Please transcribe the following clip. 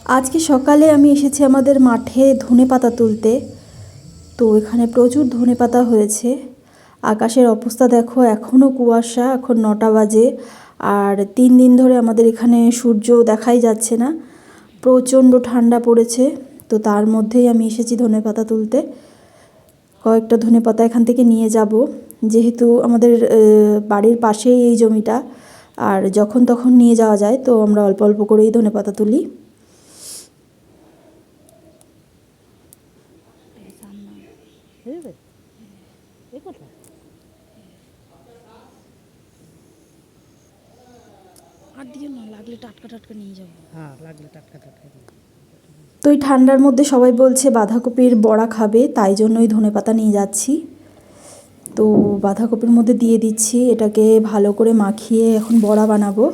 আজকে সকালে আমি এসেছি আমাদের মাঠে ধনেপাতা তুলতে। তো এখানে প্রচুর ধনেপাতা হয়েছে। আকাশের অবস্থা দেখো, এখনও কুয়াশা, এখন 9টা বাজে। আর 3 দিন ধরে আমাদের এখানে সূর্য দেখাই যাচ্ছে না, প্রচণ্ড ঠান্ডা পড়েছে। তো তার মধ্যেই আমি এসেছি ধনেপাতা তুলতে। কয়েকটা ধনেপাতা এখান থেকে নিয়ে যাব, যেহেতু আমাদের বাড়ির পাশেই এই জমিটা। আর যখন তখন নিয়ে যাওয়া যায়, তো আমরা অল্প অল্প করেই ধনেপাতা তুলি। আর দিও না, লাগলে টাটকা টাটকা নিয়ে যাবো। হ্যাঁ, লাগলে টাটকা টাটকা দিও। তো এই ঠান্ডার মধ্যে সবাই বলছে বাঁধাকপির বড়া খাবে, তাই জন্যই ধনেপাতা নিয়ে যাচ্ছি। তো বাঁধাকপির মধ্যে দিয়ে দিচ্ছি, এটাকে ভালো করে মাখিয়ে এখন বড়া বানাবো।